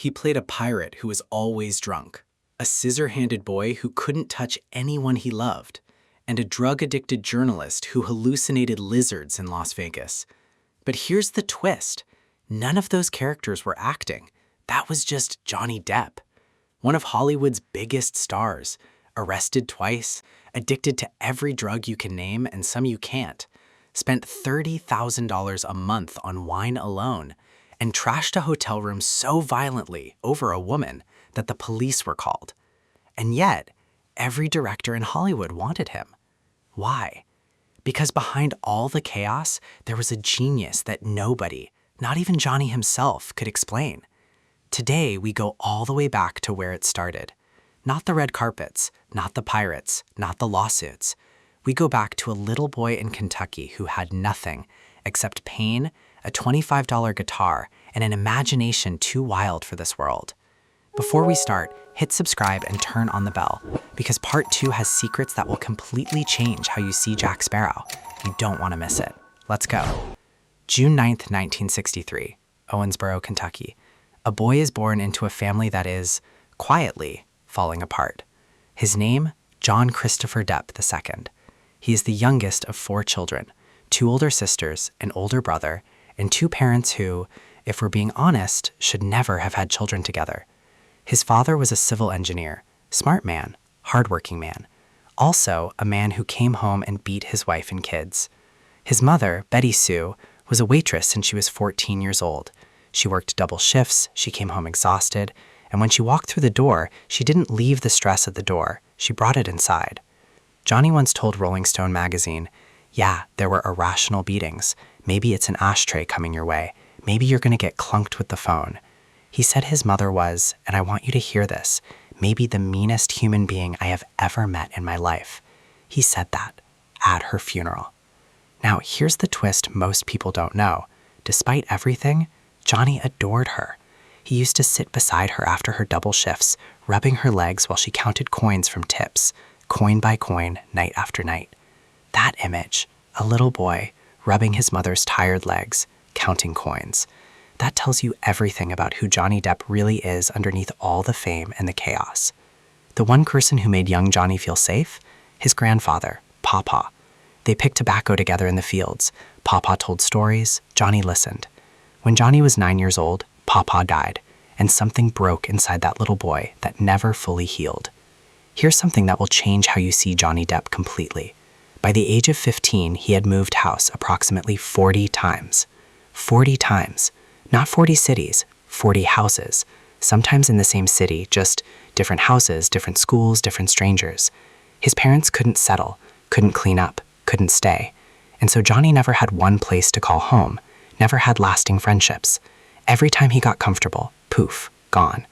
He played a pirate who was always drunk, a scissor-handed boy who couldn't touch anyone he loved, and a drug-addicted journalist who hallucinated lizards in Las Vegas. But here's the twist. None of those characters were acting. That was just Johnny Depp, one of Hollywood's biggest stars, arrested twice, addicted to every drug you can name and some you can't, spent $30,000 a month on wine alone, and trashed a hotel room so violently over a woman that the police were called. And yet, every director in Hollywood wanted him. Why? Because behind all the chaos, there was a genius that nobody, not even Johnny himself, could explain. Today, we go all the way back to where it started. Not the red carpets, not the pirates, not the lawsuits. We go back to a little boy in Kentucky who had nothing except pain, a $25 guitar, and an imagination too wild for this world. Before we start, hit subscribe and turn on the bell, because part 2 has secrets that will completely change how you see Jack Sparrow. You don't want to miss it. Let's go. June 9th, 1963, Owensboro, Kentucky. A boy is born into a family that is, quietly, falling apart. His name, John Christopher Depp II. He is the youngest of 4 children, 2 older sisters, an older brother, and 2 parents who, if we're being honest, should never have had children together. His father was a civil engineer, smart man, hardworking man, also a man who came home and beat his wife and kids. His mother, Betty Sue, was a waitress since she was 14 years old. She worked double shifts, she came home exhausted, and when she walked through the door, she didn't leave the stress at the door, she brought it inside. Johnny once told Rolling Stone magazine, "Yeah, there were irrational beatings. Maybe it's an ashtray coming your way. Maybe you're going to get clunked with the phone." He said his mother was, and I want you to hear this, maybe the meanest human being I have ever met in my life. He said that at her funeral. Now, here's the twist most people don't know. Despite everything, Johnny adored her. He used to sit beside her after her double shifts, rubbing her legs while she counted coins from tips, coin by coin, night after night. That image, a little boy rubbing his mother's tired legs, counting coins. That tells you everything about who Johnny Depp really is underneath all the fame and the chaos. The one person who made young Johnny feel safe? His grandfather, Papa. They picked tobacco together in the fields. Papa told stories, Johnny listened. When Johnny was 9 years old, Papa died, and something broke inside that little boy that never fully healed. Here's something that will change how you see Johnny Depp completely. By the age of 15, he had moved house approximately 40 times. 40 times. Not 40 cities, 40 houses. Sometimes in the same city, just different houses, different schools, different strangers. His parents couldn't settle, couldn't clean up, couldn't stay. And so Johnny never had one place to call home, never had lasting friendships. Every time he got comfortable, poof, gone.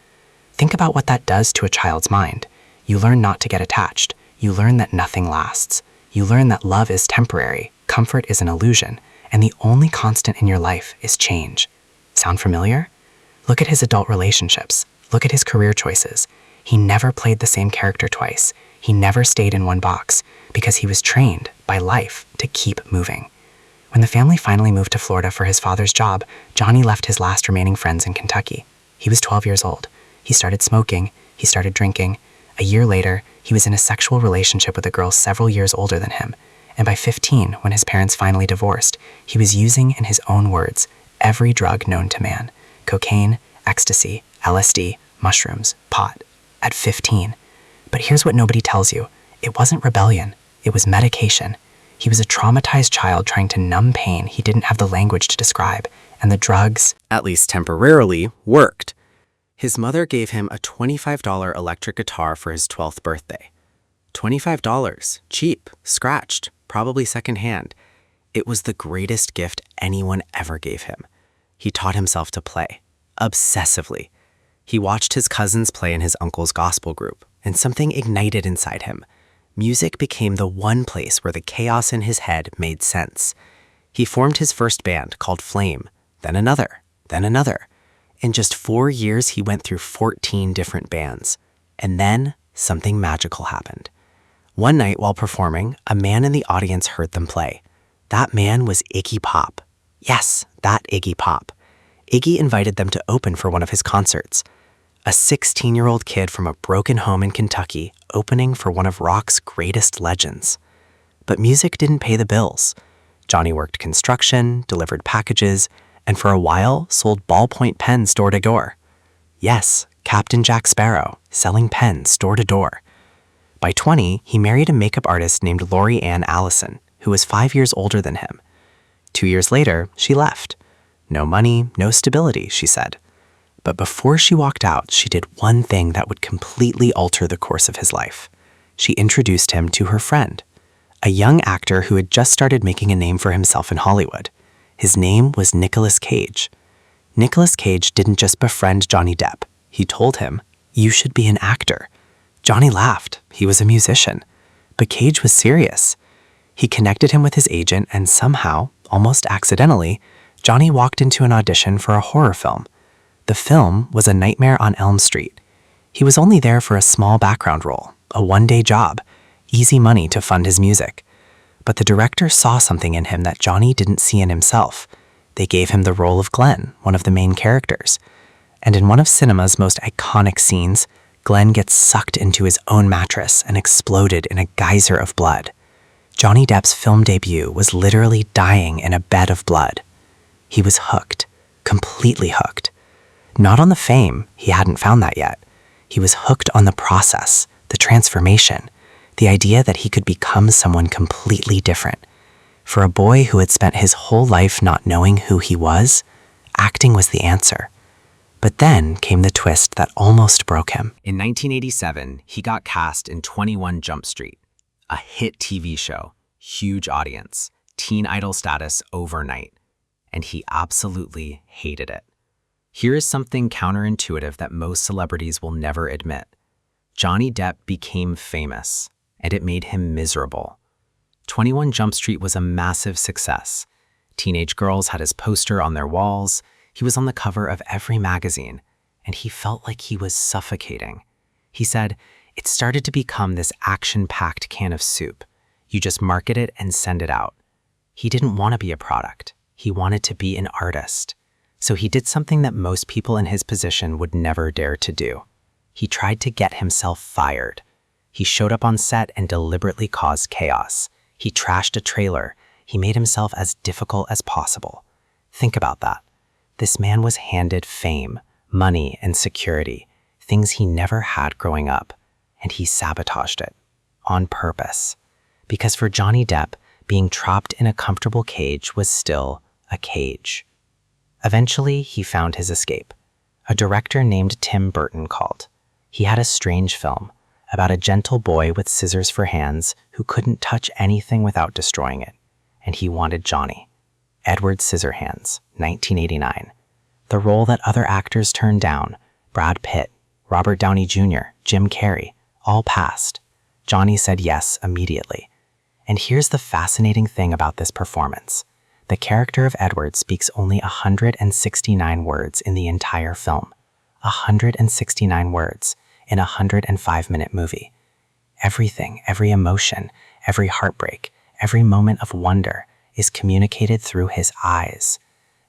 Think about what that does to a child's mind. You learn not to get attached. You learn that nothing lasts. You learn that love is temporary, comfort is an illusion, and the only constant in your life is change. Sound familiar? Look at his adult relationships. Look at his career choices. He never played the same character twice. He never stayed in one box because he was trained by life to keep moving. When the family finally moved to Florida for his father's job, Johnny left his last remaining friends in Kentucky. He was 12 years old. He started smoking. He started drinking. A year later, he was in a sexual relationship with a girl several years older than him. And by 15, when his parents finally divorced, he was using, in his own words, every drug known to man. Cocaine, ecstasy, LSD, mushrooms, pot. At 15. But here's what nobody tells you. It wasn't rebellion. It was medication. He was a traumatized child trying to numb pain he didn't have the language to describe, and the drugs, at least temporarily, worked. His mother gave him a $25 electric guitar for his 12th birthday. $25, cheap, scratched, probably secondhand. It was the greatest gift anyone ever gave him. He taught himself to play, obsessively. He watched his cousins play in his uncle's gospel group, and something ignited inside him. Music became the one place where the chaos in his head made sense. He formed his first band called Flame, then another, then another. In just 4 years, he went through 14 different bands. And then something magical happened. One night while performing, a man in the audience heard them play. That man was Iggy Pop. Yes, that Iggy Pop. Iggy invited them to open for one of his concerts. a 16-year-old kid from a broken home in Kentucky opening for one of rock's greatest legends. But music didn't pay the bills. Johnny worked construction, delivered packages, and for a while sold ballpoint pens door to door. Yes, Captain Jack Sparrow, selling pens door to door. By 20, he married a makeup artist named Lori Ann Allison, who was 5 years older than him. 2 years later, she left. No money, no stability, she said. But before she walked out, she did one thing that would completely alter the course of his life. She introduced him to her friend, a young actor who had just started making a name for himself in Hollywood. His name was Nicolas Cage. Nicolas Cage didn't just befriend Johnny Depp. He told him, "You should be an actor." Johnny laughed. He was a musician. But Cage was serious. He connected him with his agent, and somehow, almost accidentally, Johnny walked into an audition for a horror film. The film was A Nightmare on Elm Street. He was only there for a small background role, a one-day job, easy money to fund his music. But the director saw something in him that Johnny didn't see in himself. They gave him the role of Glenn, one of the main characters. And in one of cinema's most iconic scenes, Glenn gets sucked into his own mattress and exploded in a geyser of blood. Johnny Depp's film debut was literally dying in a bed of blood. He was hooked, completely hooked. Not on the fame, he hadn't found that yet. He was hooked on the process, the transformation, the idea that he could become someone completely different. For a boy who had spent his whole life not knowing who he was, acting was the answer. But then came the twist that almost broke him. In 1987, he got cast in 21 Jump Street, a hit TV show, huge audience, teen idol status overnight, and he absolutely hated it. Here is something counterintuitive that most celebrities will never admit. Johnny Depp became famous, and it made him miserable. 21 Jump Street was a massive success. Teenage girls had his poster on their walls. He was on the cover of every magazine, and he felt like he was suffocating. He said, "It started to become this action-packed can of soup. You just market it and send it out." He didn't want to be a product. He wanted to be an artist. So he did something that most people in his position would never dare to do. He tried to get himself fired. He showed up on set and deliberately caused chaos. He trashed a trailer. He made himself as difficult as possible. Think about that. This man was handed fame, money, and security, things he never had growing up, and he sabotaged it on purpose. Because for Johnny Depp, being trapped in a comfortable cage was still a cage. Eventually, he found his escape. A director named Tim Burton called. He had a strange film about a gentle boy with scissors for hands who couldn't touch anything without destroying it, and he wanted Johnny. Edward Scissorhands, 1989. The role that other actors turned down, Brad Pitt, Robert Downey Jr., Jim Carrey, all passed. Johnny said yes immediately. And here's the fascinating thing about this performance. The character of Edward speaks only 169 words in the entire film. 169 words in a 105-minute movie. Everything, every emotion, every heartbreak, every moment of wonder is communicated through his eyes.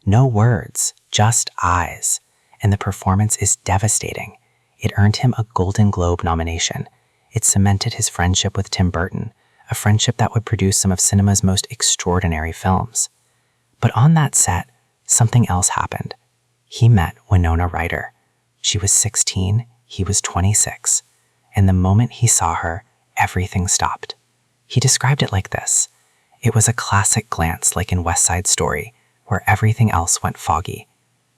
No words, just eyes. And the performance is devastating. It earned him a Golden Globe nomination. It cemented his friendship with Tim Burton, a friendship that would produce some of cinema's most extraordinary films. But on that set, something else happened. He met Winona Ryder. She was 16, he was 26. And the moment he saw her, everything stopped. He described it like this. It was a classic glance like in West Side Story, where everything else went foggy.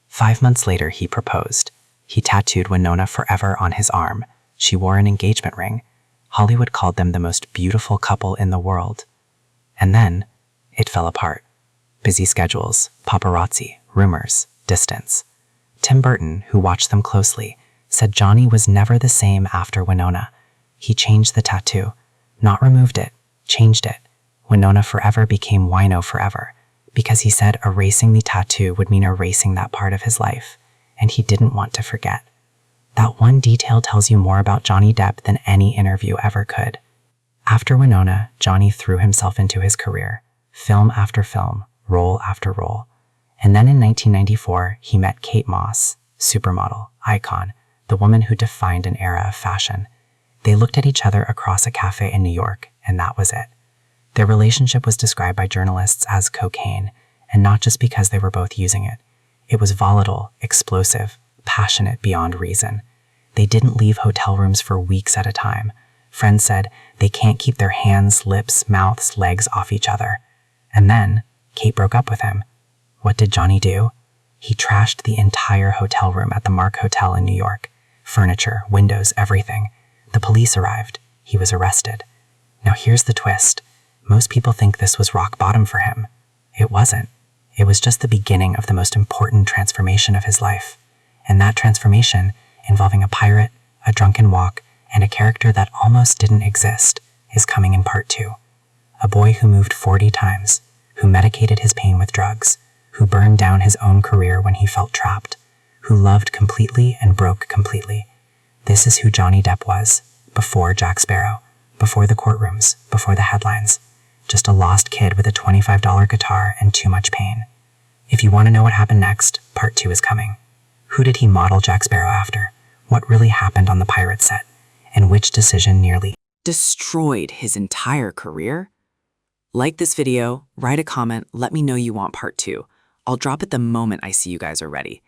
5 months later, he proposed. He tattooed Winona forever on his arm. She wore an engagement ring. Hollywood called them the most beautiful couple in the world. And then, it fell apart. Busy schedules, paparazzi, rumors, distance. Tim Burton, who watched them closely, said Johnny was never the same after Winona. He changed the tattoo, not removed it, changed it. Winona forever became Wino forever, because he said erasing the tattoo would mean erasing that part of his life, and he didn't want to forget. That one detail tells you more about Johnny Depp than any interview ever could. After Winona, Johnny threw himself into his career, film after film, role after role. And then in 1994, he met Kate Moss, supermodel, icon, the the woman who defined an era of fashion. They looked at each other across a cafe in New York, and that was it. Their relationship was described by journalists as cocaine, and not just because they were both using it. It was volatile, explosive, passionate beyond reason. They didn't leave hotel rooms for weeks at a time. Friends said they can't keep their hands, lips, mouths, legs off each other. And then, Kate broke up with him. What did Johnny do? He trashed the entire hotel room at the Mark Hotel in New York. Furniture, windows, everything. The police arrived. He was arrested. Now here's the twist. Most people think this was rock bottom for him. It wasn't. It was just the beginning of the most important transformation of his life. And that transformation, involving a pirate, a drunken walk, and a character that almost didn't exist, is coming in part 2. A boy who moved 40 times, who medicated his pain with drugs, who burned down his own career when he felt trapped, who loved completely and broke completely. This is who Johnny Depp was, before Jack Sparrow, before the courtrooms, before the headlines. Just a lost kid with a $25 guitar and too much pain. If you want to know what happened next, part 2 is coming. Who did he model Jack Sparrow after? What really happened on the pirate set? And which decision nearly destroyed his entire career? Like this video, write a comment, let me know you want part 2. I'll drop it the moment I see you guys are ready.